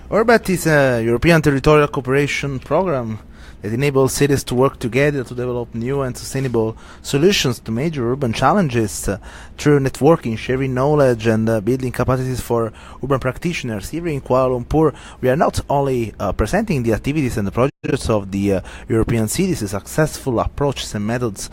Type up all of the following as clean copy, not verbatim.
URBACT is a European territorial cooperation program that enables cities to work together to develop new and sustainable solutions to major urban challenges through networking, sharing knowledge, and building capacities for urban practitioners. Here in Kuala Lumpur, we are not only presenting the activities and the projects of the European cities, successful approaches and methods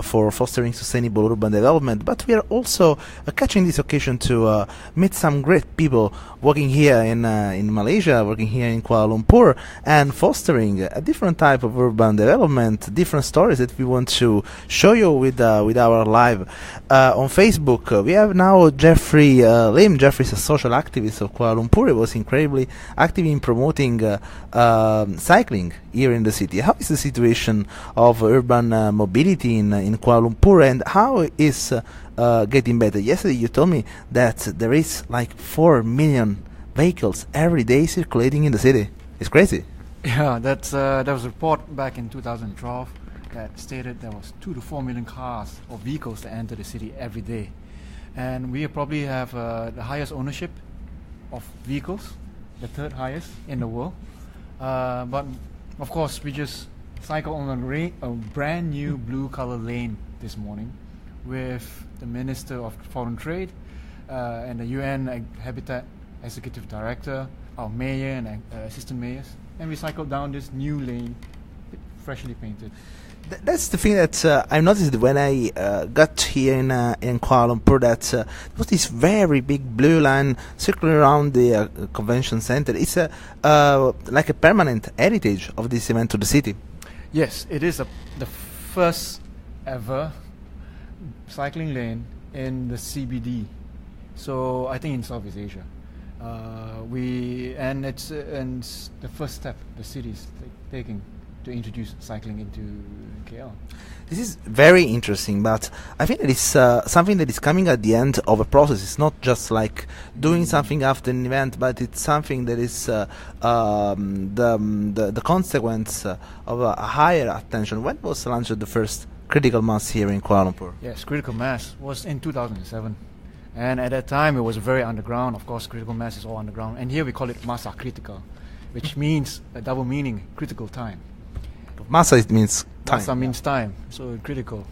for fostering sustainable urban development, but we are also catching this occasion to meet some great people working here in Malaysia, working here in Kuala Lumpur, and fostering a different type of urban development, different stories that we want to show you with our live on Facebook. We have now Jeffrey Lim. Jeffrey is a social activist of Kuala Lumpur. He was incredibly active in promoting cycling here in the city. How is the situation of urban mobility in Kuala Lumpur, and how is getting better? Yesterday you told me that there is like 4 million vehicles every day circulating in the city. It's crazy. Yeah, there was a report back in 2012 that stated there was 2 to 4 million cars or vehicles that enter the city every day, and we probably have the highest ownership of vehicles, the 3rd highest in the world. But of course, we just cycled on a brand new blue color lane this morning with the Minister of Foreign Trade and the UN Habitat Executive Director, our mayor and assistant mayors, and we cycled down this new lane, freshly painted. That's the thing that I noticed when I got here in Kuala Lumpur, that there was this very big blue line circling around the convention center. It's like a permanent heritage of this event to the city. Yes, it is the first ever cycling lane in the CBD. So I think in Southeast Asia. It's the first step the city is taking to introduce cycling into KL. This is very interesting, but I think it is something that is coming at the end of a process. It's not just like doing something after an event, but it's something that is the consequence of a higher attention. When was launched the first critical mass here in Kuala Lumpur? Yes, critical mass was in 2007. And at that time, it was very underground. Of course, critical mass is all underground. And here we call it massa critica, which means a double meaning, critical time. Massa, it means time. Massa means time, so critical.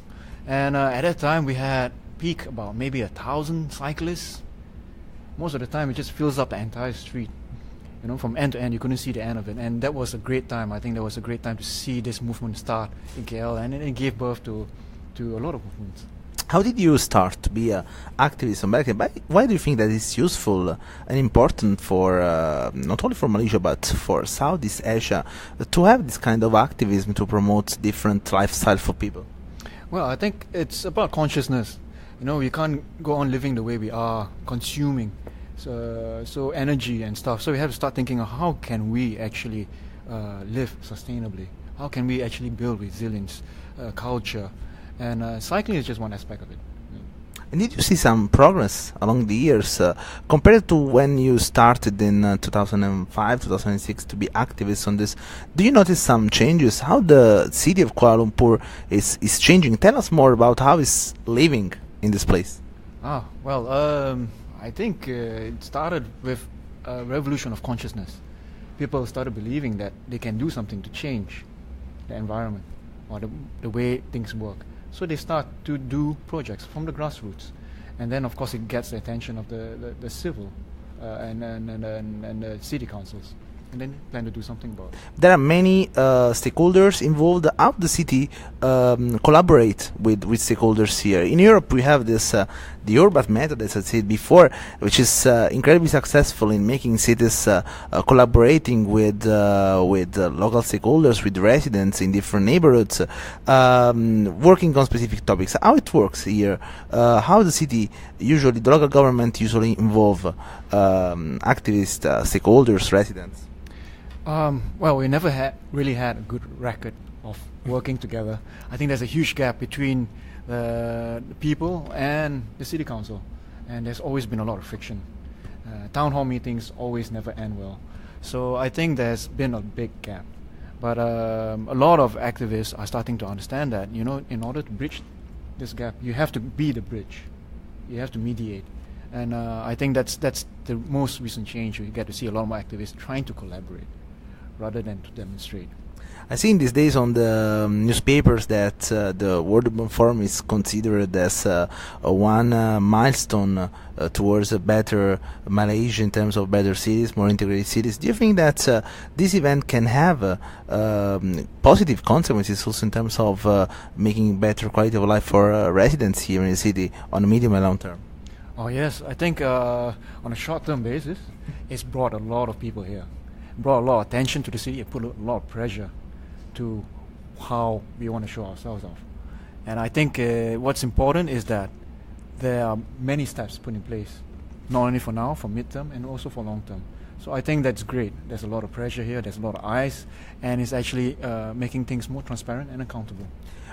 And at that time, we had peak about maybe 1,000 cyclists. Most of the time, it just fills up the entire street. You know, from end to end, you couldn't see the end of it. And that was a great time. I think that was a great time to see this movement start in KL. And it gave birth to a lot of movements. How did you start to be an activist on bike? Why do you think that it's useful and important for not only for Malaysia but for Southeast Asia to have this kind of activism to promote different lifestyle for people? Well, I think it's about consciousness. You know, we can't go on living the way we are, consuming so energy and stuff. So we have to start thinking of how can we actually live sustainably? How can we actually build resilience, culture? And cycling is just one aspect of it. And did you see some progress along the years compared to when you started in 2005, 2006 to be activists on this? Do you notice some changes? How the city of Kuala Lumpur is changing? Tell us more about how it's living in this place. I think it started with a revolution of consciousness. People started believing that they can do something to change the environment or the way things work. So they start to do projects from the grassroots, and then of course it gets the attention of the civil and the city councils, and then plan to do something about it. There are many stakeholders involved. How the city collaborate with stakeholders here? In Europe, we have this the URBACT method, as I said before, which is incredibly successful in making cities collaborating with local stakeholders, with residents in different neighborhoods, working on specific topics. How it works here? How the city usually, the local government usually involve activists, stakeholders, residents? Well, we never really had a good record of working together. I think there's a huge gap between the people and the city council, and there's always been a lot of friction. Town hall meetings always never end well. So I think there's been a big gap. But a lot of activists are starting to understand that, you know, in order to bridge this gap, you have to be the bridge. You have to mediate. And I think that's the most recent change. We get to see a lot more activists trying to collaborate rather than to demonstrate. I see in these days on the newspapers that the World Urban Forum is considered as one milestone towards a better Malaysia in terms of better cities, more integrated cities. Do you think that this event can have positive consequences also in terms of making better quality of life for residents here in the city on a medium and long term? Oh yes, I think on a short-term basis, it's brought a lot of people here, brought a lot of attention to the city, and put a lot of pressure to how we want to show ourselves off. And I think what's important is that there are many steps put in place, not only for now, for midterm, and also for long term. So I think that's great. There's a lot of pressure here, there's a lot of eyes, and it's actually making things more transparent and accountable.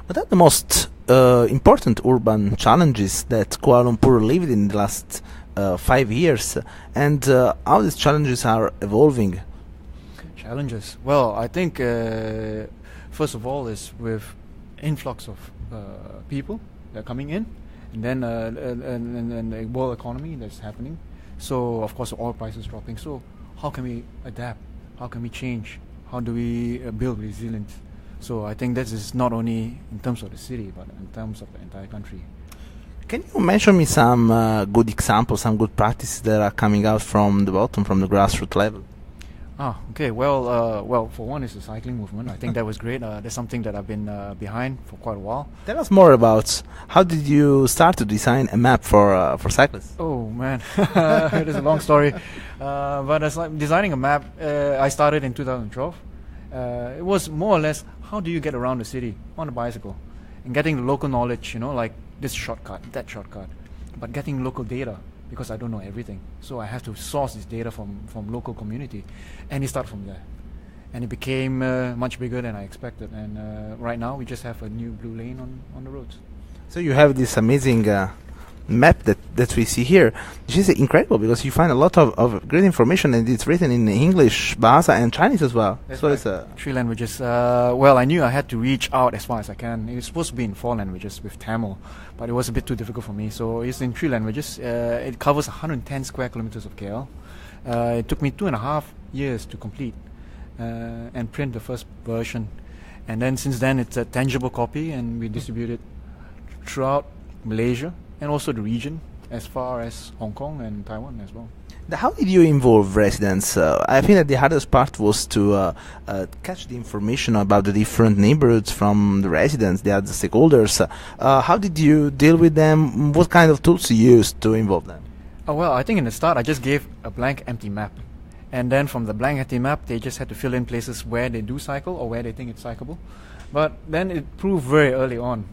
What are the most important urban challenges that Kuala Lumpur lived in the last 5 years, and how these challenges are evolving? Challenges. Well, I think first of all is with influx of people that are coming in, and then and the world economy that's happening. So of course the oil prices dropping. So how can we adapt? How can we change? How do we build resilience? So I think this is not only in terms of the city, but in terms of the entire country. Can you mention me some good examples, some good practices that are coming out from the bottom, from the grassroots level? Okay. Well, for one is the cycling movement. I think that was great. That's something that I've been behind for quite a while. Tell us more about how did you start to design a map for cyclists? Oh man, it is a long story. But as like designing a map, I started in 2012. It was more or less how do you get around the city on a bicycle, and getting the local knowledge. Like this shortcut, that shortcut, but getting local data. Because I don't know everything, so I have to source this data from local community, and it started from there, and it became much bigger than I expected. And right now we just have a new blue lane on the roads. So you have this amazing map that we see here, which is incredible because you find a lot of great information, and it's written in English, Bahasa, and Chinese as well. That's so right. It's 3 languages. Well, I knew I had to reach out as far as I can. It was supposed to be in 4 languages with Tamil, but it was a bit too difficult for me. So it's in 3 languages. It covers 110 square kilometers of KL. It took me 2.5 years to complete and print the first version. And then since then, it's a tangible copy, and we distribute it throughout Malaysia and also the region, as far as Hong Kong and Taiwan as well. How did you involve residents? I think that the hardest part was to catch the information about the different neighborhoods from the residents, the other stakeholders. How did you deal with them? What kind of tools you used to involve them? Well, I think in the start I just gave a blank empty map. And then from the blank empty map, they just had to fill in places where they do cycle or where they think it's cyclable. But then it proved very early on,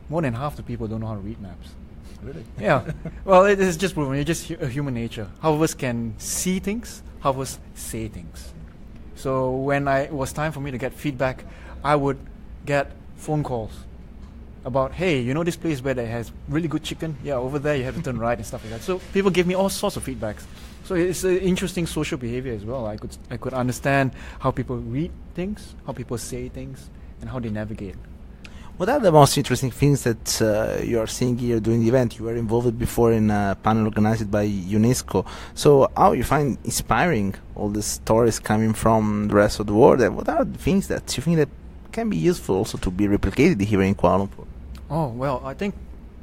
more than half the people don't know how to read maps. Really? Yeah. Well, it is just proven. It's just a human nature. Half of us can see things, half of us say things. So when it was time for me to get feedback, I would get phone calls about, hey, this place where they has really good chicken? Yeah, over there you have to turn right and stuff like that. So people give me all sorts of feedbacks. So it's an interesting social behavior as well. I could understand how people read things, how people say things, and how they navigate. What are the most interesting things that you are seeing here during the event? You were involved before in a panel organized by UNESCO. So how you find inspiring all the stories coming from the rest of the world? And what are the things that you think that can be useful also to be replicated here in Kuala Lumpur? Oh, well, I think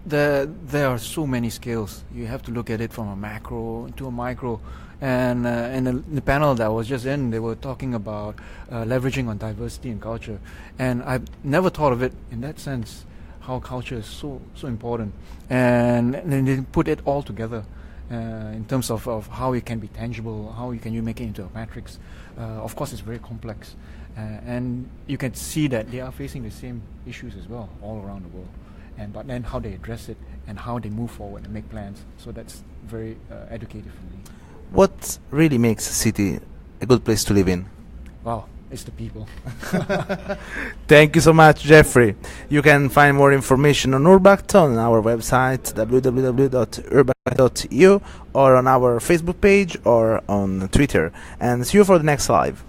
there are so many scales. You have to look at it from a macro to a micro. And in the panel that I was just in, they were talking about leveraging on diversity and culture. And I've never thought of it in that sense, how culture is so important. And then they put it all together in terms of how it can be tangible, how you make it into a matrix. Of course, it's very complex. And you can see that they are facing the same issues as well all around the world. But then how they address it and how they move forward and make plans. So that's very educative for me. What really makes a city a good place to live in? Wow, it's the people. Thank you so much, Jeffrey. You can find more information on URBACT on our website www.urbact.eu or on our Facebook page or on Twitter. And see you for the next live.